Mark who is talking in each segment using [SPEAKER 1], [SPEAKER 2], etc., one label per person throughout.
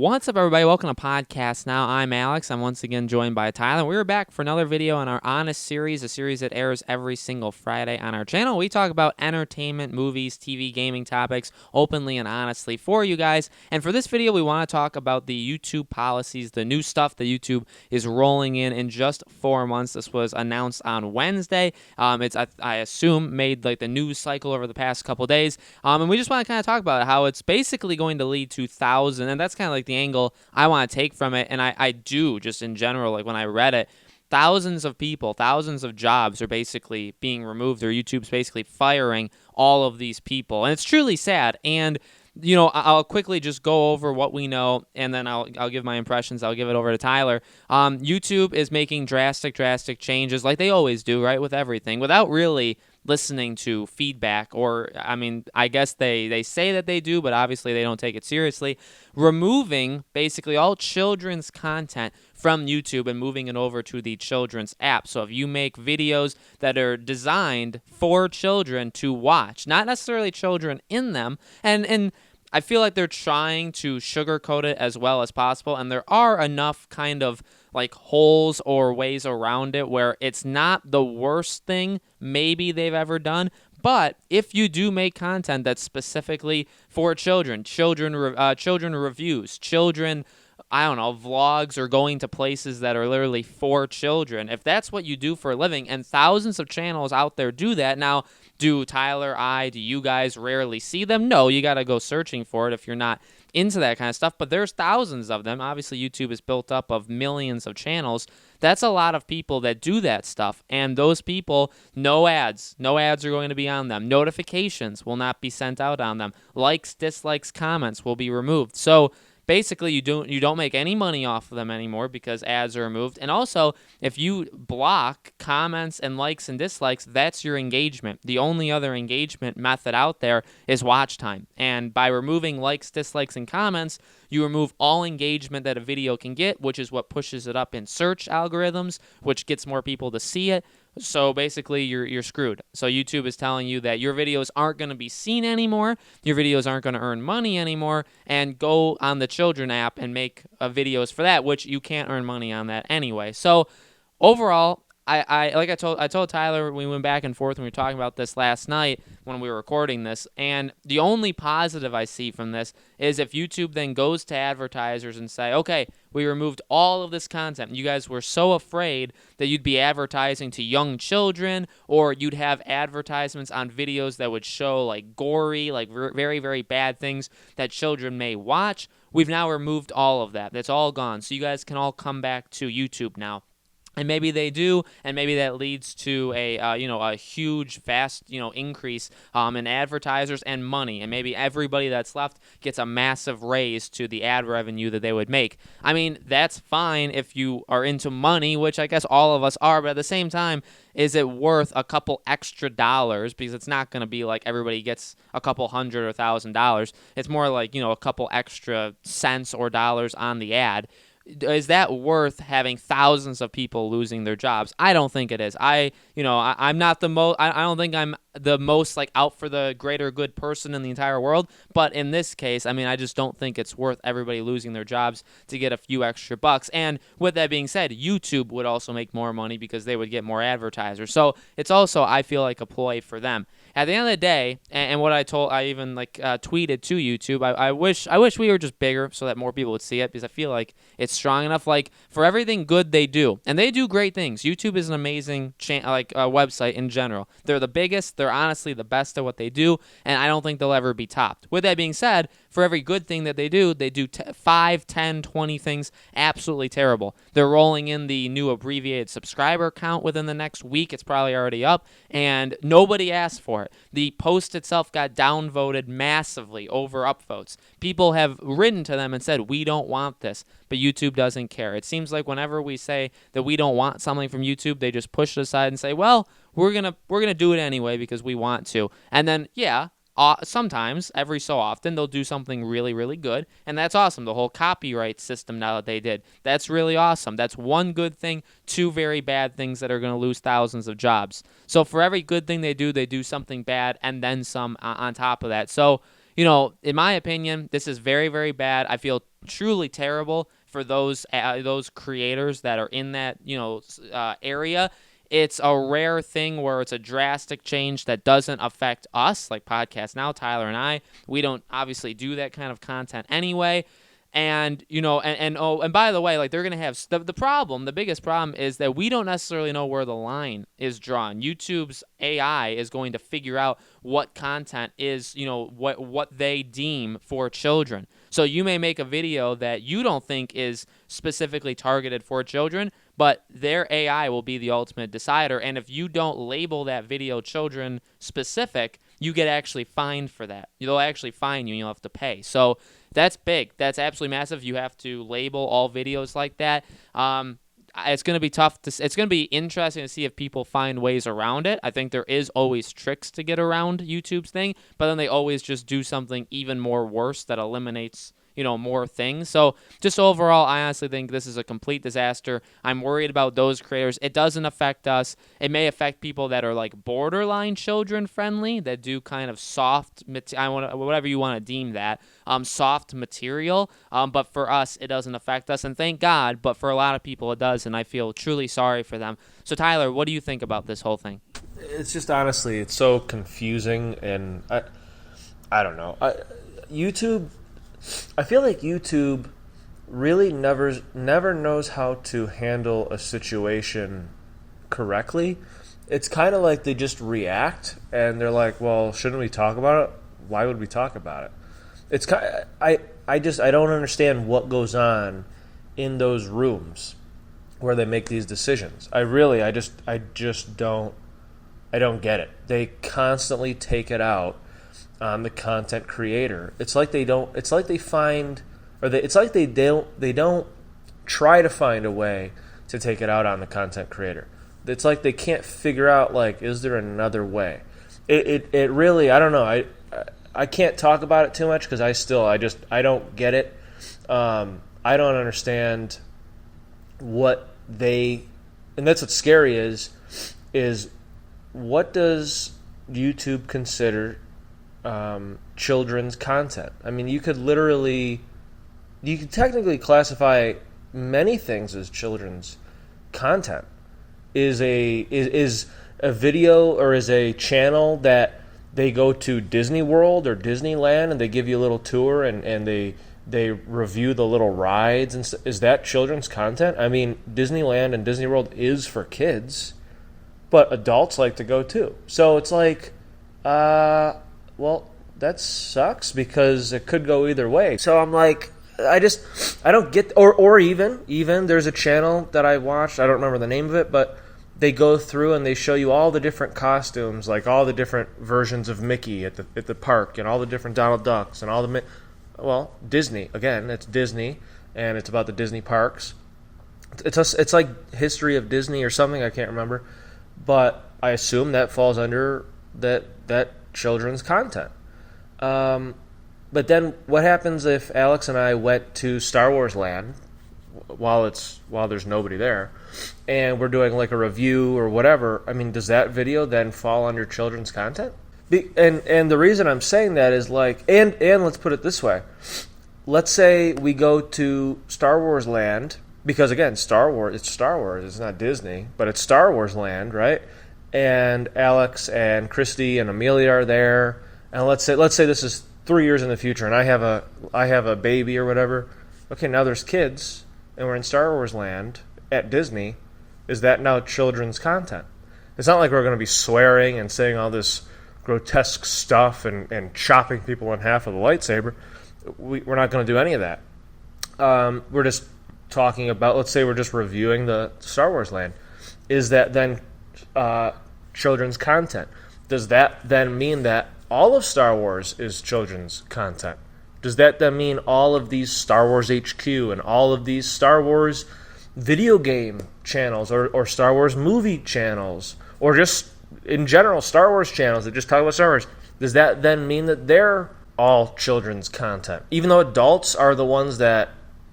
[SPEAKER 1] What's up, everybody? Welcome to Podcast Now. I'm Alex. I'm once again joined by Tyler. We're back for another video on our Honest series, a series that airs every single Friday on our channel. We talk about entertainment, movies, TV, gaming topics openly and honestly for you guys. And for this video, we want to talk about the YouTube policies, the new stuff that YouTube is rolling in just 4 months. This was announced on Wednesday. It's, I assume, made like the news cycle over the past couple days. And we just want to kind of talk about how it's basically going to lead to thousands, and that's kind of like the angle I want to take from it. And I do, just in general, like when I read it, thousands of people, thousands of jobs are basically being removed, or YouTube's basically firing all of these people. And it's truly sad. And you know, I'll quickly just go over what we know, and then I'll give my impressions. I'll give it over to Tyler. YouTube is making drastic changes, like they always do, right, with everything, without really listening to feedback. Or, I mean, I guess they say that they do, but obviously they don't take it seriously. Removing basically all children's content from YouTube and moving it over to the children's app. So if you make videos that are designed for children to watch, not necessarily children in them, and I feel like they're trying to sugarcoat it as well as possible, and there are enough kind of like holes or ways around it where it's not the worst thing maybe they've ever done. But if you do make content that's specifically for children reviews, children, I don't know, vlogs, or going to places that are literally for children, if that's what you do for a living, and thousands of channels out there do that. Now, do Tyler, do you guys rarely see them? No, you got to go searching for it if you're not into that kind of stuff, but there's thousands of them. Obviously, YouTube is built up of millions of channels. That's a lot of people that do that stuff, and those people, no ads are going to be on them. Notifications will not be sent out on them. Likes, dislikes, comments will be removed. So basically, you don't make any money off of them anymore because ads are removed. And also, if you block comments and likes and dislikes, that's your engagement. The only other engagement method out there is watch time. And by removing likes, dislikes, and comments, you remove all engagement that a video can get, which is what pushes it up in search algorithms, which gets more people to see it. So basically, you're screwed. So YouTube is telling you that your videos aren't going to be seen anymore, your videos aren't going to earn money anymore, and go on the children app and make videos for that, which you can't earn money on that anyway. So overall, I told Tyler, we went back and forth when we were talking about this last night when we were recording this, and the only positive I see from this is if YouTube then goes to advertisers and say, okay, we removed all of this content. You guys were so afraid that you'd be advertising to young children, or you'd have advertisements on videos that would show like gory, like very, very bad things that children may watch. We've now removed all of that. That's all gone. So you guys can all come back to YouTube now. And maybe they do, and maybe that leads to a huge, fast, increase in advertisers and money, and maybe everybody that's left gets a massive raise to the ad revenue that they would make. I mean, that's fine if you are into money, which I guess all of us are, but at the same time, is it worth a couple extra dollars? Because it's not going to be like everybody gets a couple $100 or $1,000. It's more like, a couple extra cents or dollars on the ad. Is that worth having thousands of people losing their jobs? I don't think it is. I'm not the most. I don't think I'm the most like out for the greater good person in the entire world. But in this case, I mean, I just don't think it's worth everybody losing their jobs to get a few extra bucks. And with that being said, YouTube would also make more money because they would get more advertisers. So it's also, I feel like, a ploy for them. At the end of the day, and what I even tweeted to YouTube, I wish we were just bigger so that more people would see it, because I feel like it's strong enough. Like, for everything good they do, and they do great things. YouTube is an amazing website in general. They're the biggest. They're honestly the best at what they do, and I don't think they'll ever be topped. With that being said, for every good thing that they do 5, 10, 20 things absolutely terrible. They're rolling in the new abbreviated subscriber count within the next week. It's probably already up, and nobody asked for it. The post itself got downvoted massively over upvotes. People have written to them and said, we don't want this, but YouTube doesn't care. It seems like whenever we say that we don't want something from YouTube, they just push it aside and say, well, we're gonna do it anyway because we want to. And then, sometimes, every so often, they'll do something really, really good, and that's awesome. The whole copyright system now that they did, that's really awesome. That's one good thing, two very bad things that are going to lose thousands of jobs. So for every good thing they do something bad, and then some on top of that. So, in my opinion, this is very, very bad. I feel truly terrible for those creators that are in that area. It's a rare thing where it's a drastic change that doesn't affect us, like Podcast Now, Tyler and I. We don't obviously do that kind of content anyway. And, and by the way, like, they're going to have the biggest problem is that we don't necessarily know where the line is drawn. YouTube's AI is going to figure out what content is, what they deem for children. So you may make a video that you don't think is specifically targeted for children, but their AI will be the ultimate decider. And if you don't label that video children specific, you get actually fined for that. They'll actually fine you and you'll have to pay. So that's big. That's absolutely massive. You have to label all videos like that. It's going to be tough. It's going to be interesting to see if people find ways around it. I think there is always tricks to get around YouTube's thing, but then they always just do something even more worse that eliminates more things. So just overall, I honestly think this is a complete disaster. I'm worried about those creators. It doesn't affect us. It may affect people that are like borderline children friendly, that do kind of soft, whatever you want to deem that, soft material. But for us, it doesn't affect us, and thank God. But for a lot of people, it does, and I feel truly sorry for them. So Tyler, what do you think about this whole thing?
[SPEAKER 2] It's just, honestly, it's so confusing, and I don't know. I feel like YouTube really never knows how to handle a situation correctly. It's kind of like they just react, and they're like, "Well, shouldn't we talk about it? Why would we talk about it?" It's I don't understand what goes on in those rooms where they make these decisions. I just don't get it. They constantly take it out on the content creator. It's like they don't try to find a way to take it out on the content creator. It's like they can't figure out, like, is there another way? It really, I don't know. I can't talk about it too much because I don't get it. I don't understand what and that's what's scary is what does YouTube consider children's content? I mean, you could technically classify many things as children's content. Is a video or is a channel that they go to Disney World or Disneyland and they give you a little tour and they review the little rides, and is that children's content? I mean, Disneyland and Disney World is for kids, but adults like to go too. So it's like, well, that sucks because it could go either way. So I'm like, I don't get, or even there's a channel that I watched, I don't remember the name of it, but they go through and they show you all the different costumes, like all the different versions of Mickey at the park, and all the different Donald Ducks, and all the, well, Disney, again, it's Disney, and it's about the Disney parks. It's like History of Disney or something, I can't remember, but I assume that falls under that children's content. But then what happens if Alex and I went to Star Wars Land while there's nobody there, and we're doing like a review or whatever? I mean, does that video then fall under children's content? And the reason I'm saying that is like, and let's put it this way. Let's say we go to Star Wars Land, because again, Star Wars, it's not Disney, but it's Star Wars Land, right? And Alex and Christy and Amelia are there, and let's say this is 3 years in the future, and I have a baby or whatever. Okay, now there's kids, and we're in Star Wars Land at Disney. Is that now children's content? It's not like we're going to be swearing and saying all this grotesque stuff and chopping people in half with a lightsaber. We're not going to do any of that. We're just talking about, let's say we're just reviewing the Star Wars Land. Is that then children's content? Does that then mean that all of Star Wars is children's content? Does that then mean all of these Star Wars HQ and all of these Star Wars video game channels or Star Wars movie channels, or just in general Star Wars channels that just talk about Star Wars, does that then mean that they're all children's content? Even though adults are the ones that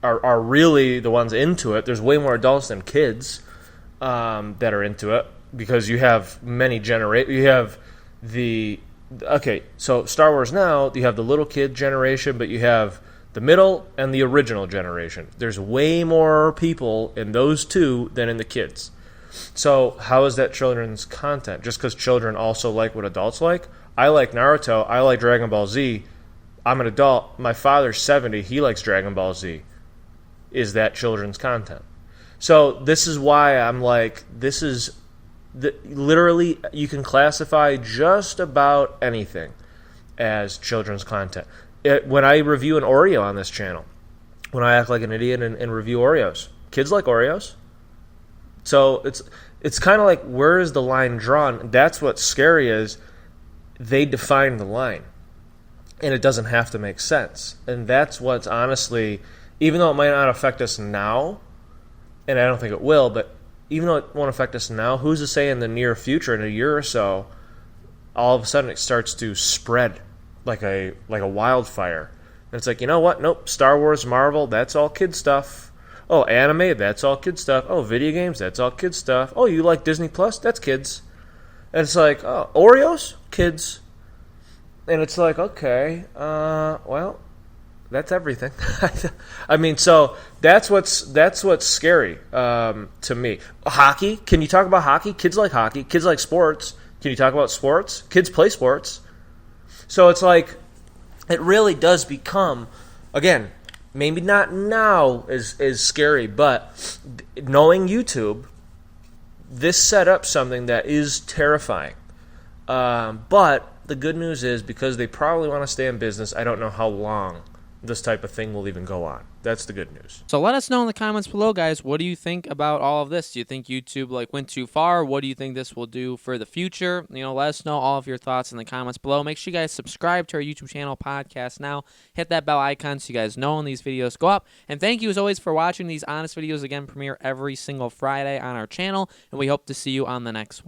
[SPEAKER 2] are really the ones into it, there's way more adults than kids that are into it, because you have so Star Wars now, you have the little kid generation, but you have The middle and the original generation. There's way more people in those two than in the kids. So how is that children's content? Just because children also like what adults like? I like Naruto. I like Dragon Ball Z. I'm an adult. My father's 70. He likes Dragon Ball Z. Is that children's content? So this is why I'm like, this is literally, you can classify just about anything as children's content. When I review an Oreo on this channel, when I act like an idiot and review Oreos, kids like Oreos. So it's kind of like, where is the line drawn? That's what's scary, is they define the line, and it doesn't have to make sense. And that's what's honestly, even though it might not affect us now, and I don't think it will, but even though it won't affect us now, who's to say in the near future, in a year or so, all of a sudden it starts to spread like a wildfire. And it's like, you know what? Nope, Star Wars, Marvel, that's all kid stuff. Oh, anime, that's all kid stuff. Oh, video games, that's all kid stuff. Oh, you like Disney Plus? That's kids. And it's like, oh, Oreos? Kids. And it's like, okay, well, that's everything. I mean, so that's what's scary to me. Hockey, can you talk about hockey? Kids like hockey. Kids like sports. Can you talk about sports? Kids play sports. So it's like, it really does become, again, maybe not now is scary, but knowing YouTube, this set up something that is terrifying. But the good news is, because they probably want to stay in business, I don't know how long this type of thing will even go on. That's the good news.
[SPEAKER 1] So let us know in the comments below, guys. What do you think about all of this? Do you think YouTube went too far? What do you think this will do for the future? Let us know all of your thoughts in the comments below. Make sure you guys subscribe to our YouTube channel, Podcast Now. Hit that bell icon so you guys know when these videos go up. And thank you as always for watching. These honest videos again premiere every single Friday on our channel, and we hope to see you on the next one.